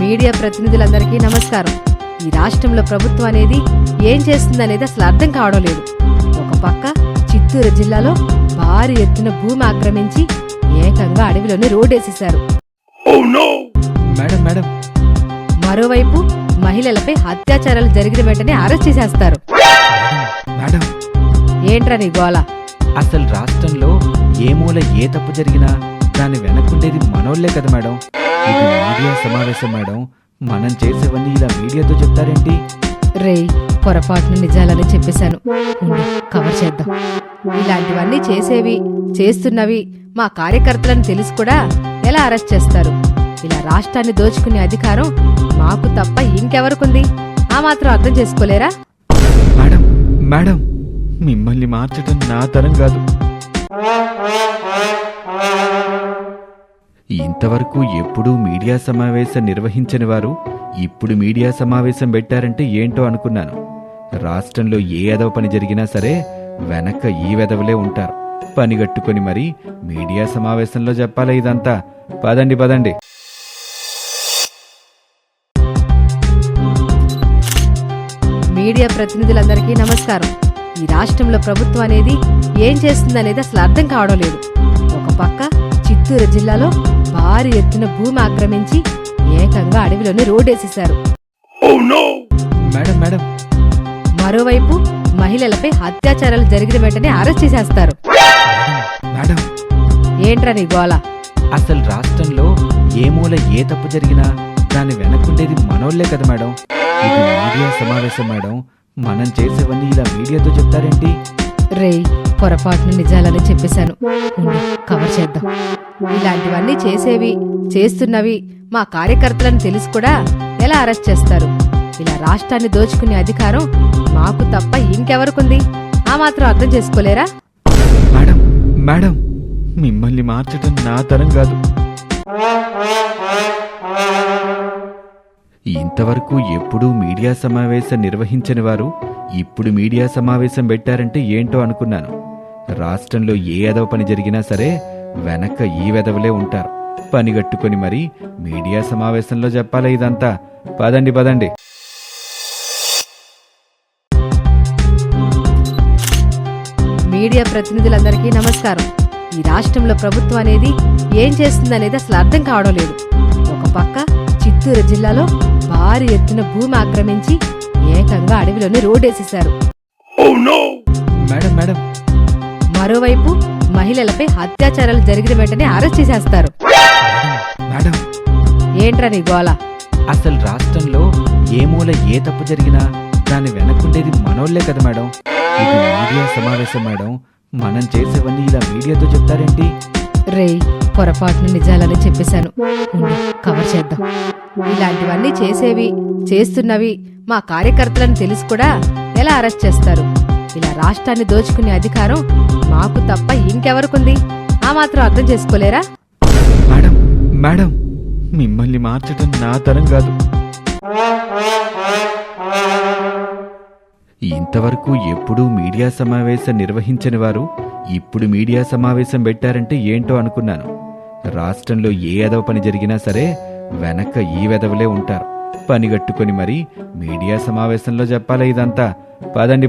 Media ప్రతినిధులందరికీ నమస్కారం. ఈ రాష్ట్రంలో ప్రభుత్వం అనేది ఏం చేస్తుందనేది అసలు అర్థం కావడం లేదు. ఒక పక్క చిత్తూరు జిల్లాలో భారీ ఎత్తున భూమి ఆక్రమించి ఏకంగా అడవిలోనే రోడ్డేసేశారు. మరోవైపు మహిళలపై అత్యాచారాలు జరిగిన వెంటనే అరెస్ట్ చేసేస్తారు. ఏంట్రా నీ గోల? అసలు రాష్ట్రంలో ఏ మూల ఏ తప్పు జరిగినా దాని వెనక్కుండేది మనోళ్లే కదా మేడం. ఇది మీడియా సమావేశం మేడం. మనం చేసేవన్నీ ఇలా మీడియాతో చెప్తారేంటి? రేయ్, పొరపాటును నిజాలని చెప్పేశాను. కవర్ చేద్దాం. ఇలాంటివన్నీ చేస్తున్నవి మా కార్యకర్తలను తెలిసి కూడా ఎలా అరెస్ట్ చేస్తారు? ఇలా రాష్ట్రాన్ని దోచుకునే అధికారం మాకు తప్ప ఇంకెవరికుంది? ఆ మాత్రం అర్థం చేసుకోలేరా? మేడం మేడం మిమ్మల్ని మార్చడం నా తరం కాదు. ఇంతవరకు ఎప్పుడూ మీడియా సమావేశం నిర్వహించని వారు ఇప్పుడు మీడియా సమావేశం పెట్టారంటే ఏంటో అనుకున్నాను. రాష్ట్రంలో ఏ ఎదవ పని జరిగినా సరే వెనక ఈ వెదవలే ఉంటారు. పనిగట్టుకుని మరి మీడియా సమావేశంలో చెప్పాలా ఇదంతా? పదండి. మీడియా ప్రతినిధులందరికీ నమస్కారం. ఈ రాష్ట్రంలో ప్రభుత్వం అనేది ఏం చేస్తుందనేది అసలు అర్థం కావడం లేదు. ఒక పక్క చిత్తూరు జిల్లాలో భారీ ఎత్తున భూమి ఆక్రమించి ఏకంగా అడవిలోనే రోడ్డేసేశారు. మేడం మరోవైపు మహిళలపై అత్యాచారాలు జరిగిన వెంటనే అరెస్ట్ చేసేస్తారు. ఏంట్రా నీ గోల? అసలు రాష్ట్రంలో ఏ మూల ఏ తప్పు జరిగినా దాని వెనక్కుండేది మనోళ్లే కదా మేడం. ఇది మీడియా సమావేశం మేడం. మనం చేసేవన్నీ ఇలా మీడియాతో చెప్తారేంటి? రేయ్, పొరపాటును నిజాలని చెప్పేశాను. కవర్ చేద్దాం. ఇలాంటివన్నీ చేస్తున్నవి మా కార్యకర్తలను తెలిసి కూడా ఎలా అరెస్ట్ చేస్తారు? ఇలా రాష్ట్రాన్ని దోచుకునే అధికారం మాకు తప్ప ఇంకెవరికుంది? ఆ మాత్రం అర్థం చేసుకోలేరా? మేడం మిమ్మల్ని మార్చడం నా తరం కాదు. ఇంతవరకు ఎప్పుడూ మీడియా సమావేశం నిర్వహించని వారు ఇప్పుడు మీడియా సమావేశం పెట్టారంటే ఏంటో అనుకున్నాను. రాష్ట్రంలో ఏ ఎదవ పని జరిగినా సరే వెనక ఈ వెదవలే ఉంటారు. పనిగట్టుకుని మరి మీడియా సమావేశంలో చెప్పాలా ఇదంతా? పదండి. మీడియా ప్రతినిధులందరికీ నమస్కారం. ఈ రాష్ట్రంలో ప్రభుత్వం అనేది ఏం చేస్తుందనేది అసలు అర్థం కావడం లేదు. ఒక పక్క చిత్తూరు జిల్లాలో భారీ ఎత్తున భూమి ఆక్రమించి ఏకంగా అడవిలోనే రోడ్డేసేశారు. మేడం మరోవైపు మహిళలపై అత్యాచారాలు జరిగిన వెంటనే అరెస్ట్ చేసేస్తారు. ఏంట్రా నీ గోల? అసలు రాష్ట్రంలో ఏ మూల ఏ తప్పు జరిగినా దాని వెనక్కుండేది మనోళ్లే కదా మేడం. ఇది మీడియా సమావేశం మేడం. మనం చేసేవన్నీ ఇలా మీడియాతో చెప్తారేంటి? రేయ్, పొరపాటును నిజాలని చెప్పేశాను. కవర్ చేద్దాం. ఇలాంటివన్నీ చేస్తున్నవి మా కార్యకర్తలను తెలిసి కూడా ఎలా అరెస్ట్ చేస్తారు? ఇలా రాష్ట్రాన్ని దోచుకునే అధికారం మాకు తప్ప ఇంకెవరికుంది? ఆ మాత్రం అర్థం చేసుకోలేరా? మేడం మిమ్మల్ని మార్చడం నా తరం కాదు. ఇంతవరకు ఎప్పుడూ మీడియా సమావేశం నిర్వహించని వారు ఇప్పుడు మీడియా సమావేశం పెట్టారంటే ఏంటో అనుకున్నాను. రాష్ట్రంలో ఏ ఎదవ పని జరిగినా సరే వెనక ఈ వెదవలే ఉంటారు. పనిగట్టుకుని మరి మీడియా సమావేశంలో చెప్పాలా ఇదంతా? పదండి.